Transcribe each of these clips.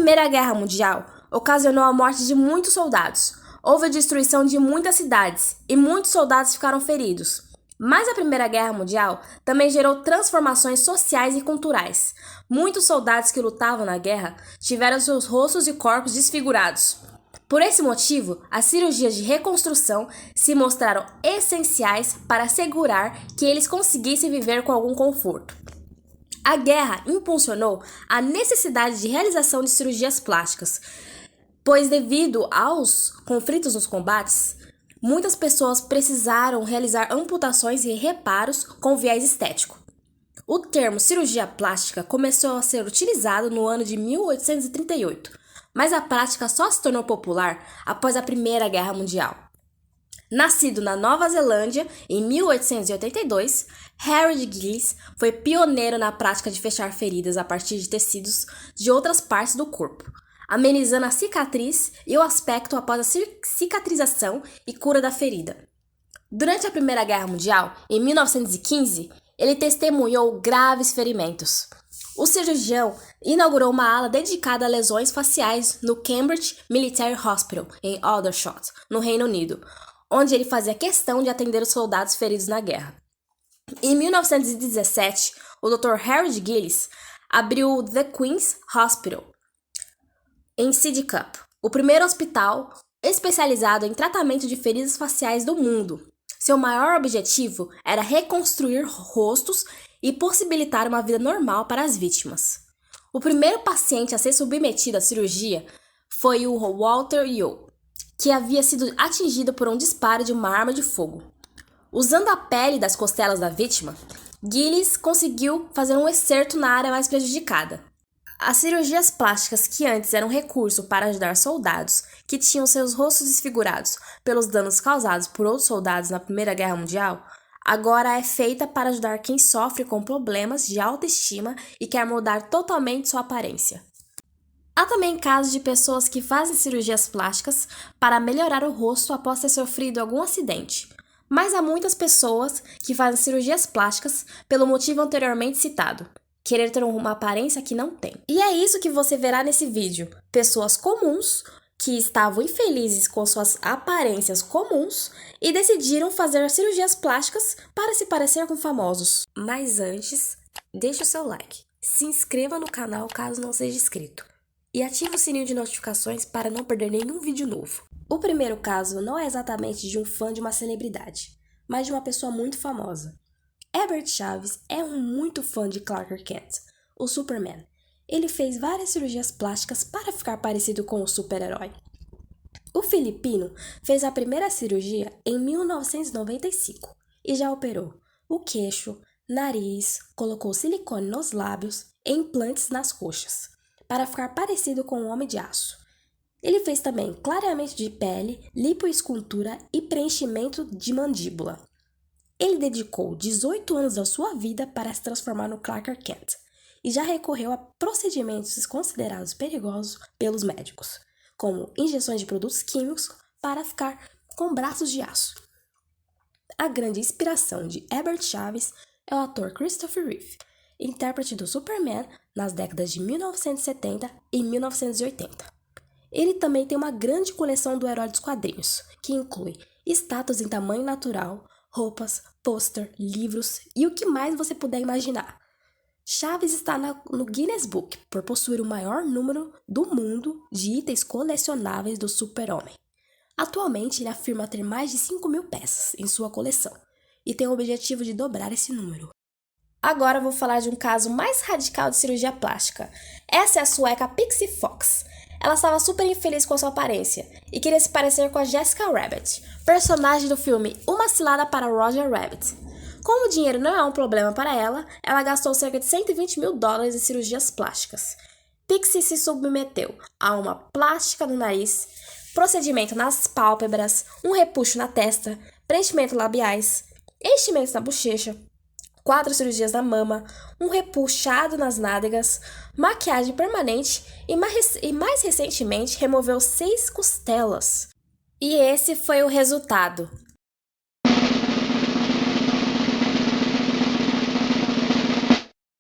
Primeira Guerra Mundial ocasionou a morte de muitos soldados. Houve a destruição de muitas cidades e muitos soldados ficaram feridos. Mas a Primeira Guerra Mundial também gerou transformações sociais e culturais. Muitos soldados que lutavam na guerra tiveram seus rostos e corpos desfigurados. Por esse motivo, as cirurgias de reconstrução se mostraram essenciais para assegurar que eles conseguissem viver com algum conforto. A guerra impulsionou a necessidade de realização de cirurgias plásticas, pois devido aos conflitos nos combates, muitas pessoas precisaram realizar amputações e reparos com viés estético. O termo cirurgia plástica começou a ser utilizado no ano de 1838, mas a prática só se tornou popular após a Primeira Guerra Mundial. Nascido na Nova Zelândia em 1882, Harry Gillis foi pioneiro na prática de fechar feridas a partir de tecidos de outras partes do corpo, amenizando a cicatriz e o aspecto após a cicatrização e cura da ferida. Durante a Primeira Guerra Mundial, em 1915, ele testemunhou graves ferimentos. O cirurgião inaugurou uma ala dedicada a lesões faciais no Cambridge Military Hospital, em Aldershot, no Reino Unido, onde ele fazia questão de atender os soldados feridos na guerra. Em 1917, o Dr. Harry Gillis abriu o The Queen's Hospital, em Sidcup, o primeiro hospital especializado em tratamento de feridas faciais do mundo. Seu maior objetivo era reconstruir rostos e possibilitar uma vida normal para as vítimas. O primeiro paciente a ser submetido à cirurgia foi o Walter Yeo, que havia sido atingido por um disparo de uma arma de fogo. Usando a pele das costelas da vítima, Gillis conseguiu fazer um excerto na área mais prejudicada. As cirurgias plásticas, que antes eram um recurso para ajudar soldados que tinham seus rostos desfigurados pelos danos causados por outros soldados na Primeira Guerra Mundial, agora é feita para ajudar quem sofre com problemas de autoestima e quer mudar totalmente sua aparência. Há também casos de pessoas que fazem cirurgias plásticas para melhorar o rosto após ter sofrido algum acidente. Mas há muitas pessoas que fazem cirurgias plásticas pelo motivo anteriormente citado: querer ter uma aparência que não tem. E é isso que você verá nesse vídeo: pessoas comuns que estavam infelizes com suas aparências comuns e decidiram fazer cirurgias plásticas para se parecer com famosos. Mas antes, deixe o seu like, se inscreva no canal caso não seja inscrito e ative o sininho de notificações para não perder nenhum vídeo novo. O primeiro caso não é exatamente de um fã de uma celebridade, mas de uma pessoa muito famosa. Herbert Chaves é muito fã de Clark Kent, o Superman. Ele fez várias cirurgias plásticas para ficar parecido com o super-herói. O filipino fez a primeira cirurgia em 1995 e já operou o queixo, nariz, colocou silicone nos lábios e implantes nas coxas, para ficar parecido com um homem de aço. Ele fez também clareamento de pele, lipoescultura e preenchimento de mandíbula. Ele dedicou 18 anos da sua vida para se transformar no Clark Kent e já recorreu a procedimentos considerados perigosos pelos médicos, como injeções de produtos químicos para ficar com braços de aço. A grande inspiração de Herbert Chaves é o ator Christopher Reeve, intérprete do Superman nas décadas de 1970 e 1980. Ele também tem uma grande coleção do herói dos quadrinhos, que inclui estátuas em tamanho natural, roupas, pôster, livros e o que mais você puder imaginar. Chaves está no Guinness Book por possuir o maior número do mundo de itens colecionáveis do Super-Homem. Atualmente, ele afirma ter mais de 5.000 peças em sua coleção e tem o objetivo de dobrar esse número. Agora vou falar de um caso mais radical de cirurgia plástica. Essa é a sueca Pixie Fox. Ela estava super infeliz com sua aparência e queria se parecer com a Jessica Rabbit, personagem do filme Uma Cilada para Roger Rabbit. Como o dinheiro não é um problema para ela, ela gastou cerca de $120.000 em cirurgias plásticas. Pixie se submeteu a uma plástica no nariz, procedimento nas pálpebras, um repuxo na testa, preenchimento labiais, enchimento na bochecha, 4 cirurgias na mama, um repuxado nas nádegas, maquiagem permanente e mais recentemente removeu 6 costelas. E esse foi o resultado.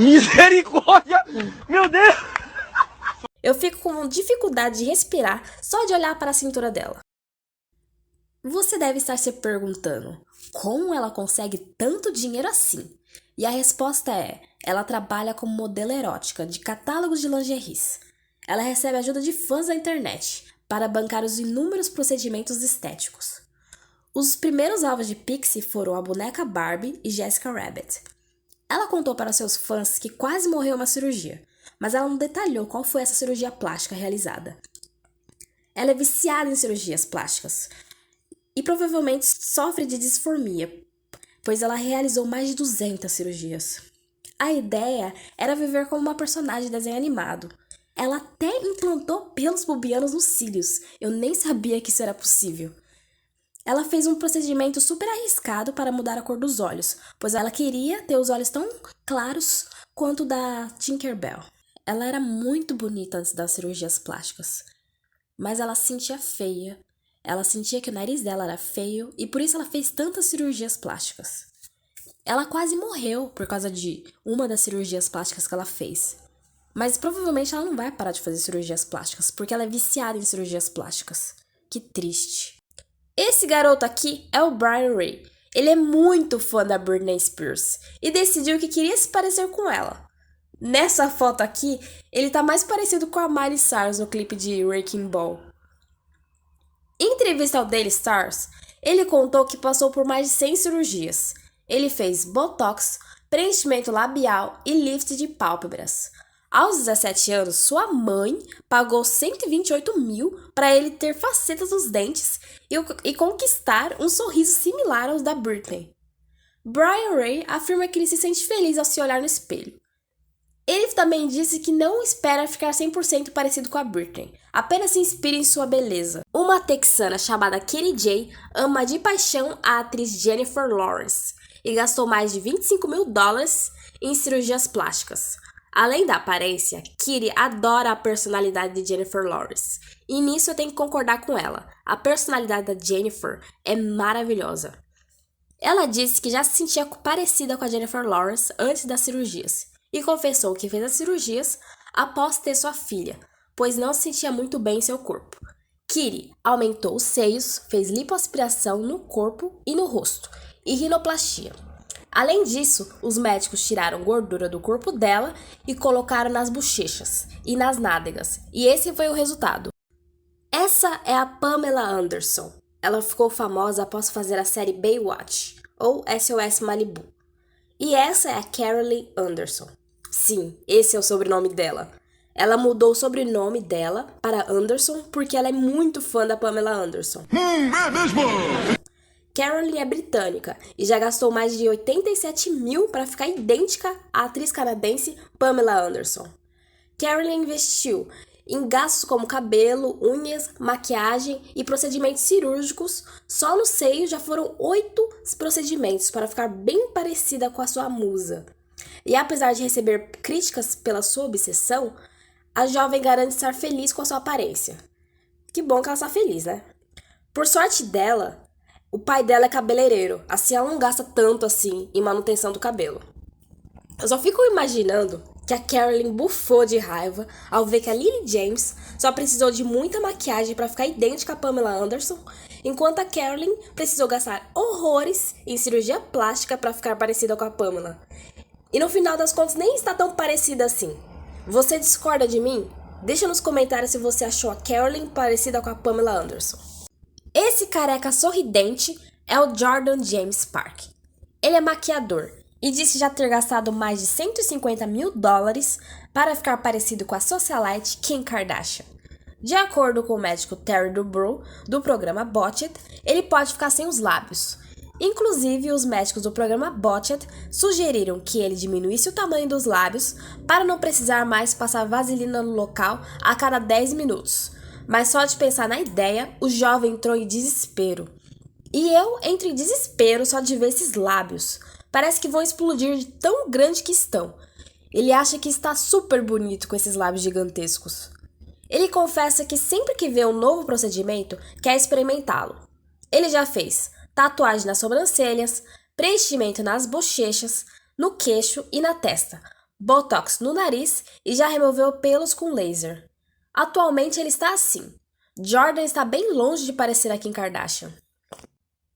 Misericórdia! Meu Deus! Eu fico com dificuldade de respirar só de olhar para a cintura dela. Você deve estar se perguntando, como ela consegue tanto dinheiro assim? E a resposta é, ela trabalha como modelo erótica de catálogos de lingeries. Ela recebe ajuda de fãs da internet para bancar os inúmeros procedimentos estéticos. Os primeiros alvos de Pixie foram a boneca Barbie e Jessica Rabbit. Ela contou para seus fãs que quase morreu em uma cirurgia, mas ela não detalhou qual foi essa cirurgia plástica realizada. Ela é viciada em cirurgias plásticas e provavelmente sofre de disformia, pois ela realizou mais de 200 cirurgias. A ideia era viver como uma personagem de desenho animado. Ela até implantou pelos pubianos nos cílios. Eu nem sabia que isso era possível. Ela fez um procedimento super arriscado para mudar a cor dos olhos, pois ela queria ter os olhos tão claros quanto da Tinkerbell. Ela era muito bonita antes das cirurgias plásticas, mas ela se sentia feia. Ela sentia que o nariz dela era feio e por isso ela fez tantas cirurgias plásticas. Ela quase morreu por causa de uma das cirurgias plásticas que ela fez. Mas provavelmente ela não vai parar de fazer cirurgias plásticas, porque ela é viciada em cirurgias plásticas. Que triste. Esse garoto aqui é o Brian Ray. Ele é muito fã da Britney Spears e decidiu que queria se parecer com ela. Nessa foto aqui, ele tá mais parecido com a Miley Cyrus no clipe de Wrecking Ball. Em entrevista ao Daily Stars, ele contou que passou por mais de 100 cirurgias. Ele fez botox, preenchimento labial e lift de pálpebras. Aos 17 anos, sua mãe pagou 128 mil para ele ter facetas nos dentes e conquistar um sorriso similar aos da Britney. Brian Ray afirma que ele se sente feliz ao se olhar no espelho. Ele também disse que não espera ficar 100% parecido com a Britney, apenas se inspira em sua beleza. Uma texana chamada Kitty J ama de paixão a atriz Jennifer Lawrence e gastou mais de 25 mil dólares em cirurgias plásticas. Além da aparência, Kitty adora a personalidade de Jennifer Lawrence. E nisso eu tenho que concordar com ela. A personalidade da Jennifer é maravilhosa. Ela disse que já se sentia parecida com a Jennifer Lawrence antes das cirurgias. E confessou que fez as cirurgias após ter sua filha, pois não se sentia muito bem em seu corpo. Kitty aumentou os seios, fez lipoaspiração no corpo e no rosto, e rinoplastia. Além disso, os médicos tiraram gordura do corpo dela e colocaram nas bochechas e nas nádegas, e esse foi o resultado. Essa é a Pamela Anderson. Ela ficou famosa após fazer a série Baywatch, ou SOS Malibu. E essa é a Caroline Anderson. Sim, esse é o sobrenome dela. Ela mudou o sobrenome dela para Anderson porque ela é muito fã da Pamela Anderson. É mesmo? Caroline é britânica e já gastou mais de 87 mil para ficar idêntica à atriz canadense Pamela Anderson. Caroline investiu em gastos como cabelo, unhas, maquiagem e procedimentos cirúrgicos. Só no seio já foram 8 procedimentos para ficar bem parecida com a sua musa. E apesar de receber críticas pela sua obsessão, a jovem garante estar feliz com a sua aparência. Que bom que ela está feliz, né? Por sorte dela, o pai dela é cabeleireiro, assim ela não gasta tanto assim em manutenção do cabelo. Eu só fico imaginando que a Caroline bufou de raiva ao ver que a Lily James só precisou de muita maquiagem para ficar idêntica a Pamela Anderson, enquanto a Caroline precisou gastar horrores em cirurgia plástica para ficar parecida com a Pamela. E no final das contas nem está tão parecida assim. Você discorda de mim? Deixa nos comentários se você achou a Caroline parecida com a Pamela Anderson. Esse careca sorridente é o Jordan James Park. Ele é maquiador e disse já ter gastado mais de 150 mil dólares para ficar parecido com a socialite Kim Kardashian. De acordo com o médico Terry Dubrow, do programa Botched, ele pode ficar sem os lábios. Inclusive, os médicos do programa Botched sugeriram que ele diminuísse o tamanho dos lábios para não precisar mais passar vaselina no local a cada 10 minutos. Mas só de pensar na ideia, o jovem entrou em desespero. E eu entro em desespero só de ver esses lábios. Parece que vão explodir de tão grande que estão. Ele acha que está super bonito com esses lábios gigantescos. Ele confessa que sempre que vê um novo procedimento, quer experimentá-lo. Ele já fez tatuagem nas sobrancelhas, preenchimento nas bochechas, no queixo e na testa, botox no nariz e já removeu pelos com laser. Atualmente ele está assim. Jordan está bem longe de parecer a Kim Kardashian.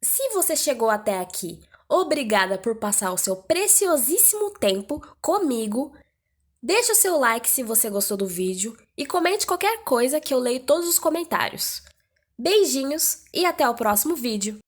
Se você chegou até aqui, obrigada por passar o seu preciosíssimo tempo comigo. Deixe o seu like se você gostou do vídeo e comente qualquer coisa que eu leio todos os comentários. Beijinhos e até o próximo vídeo!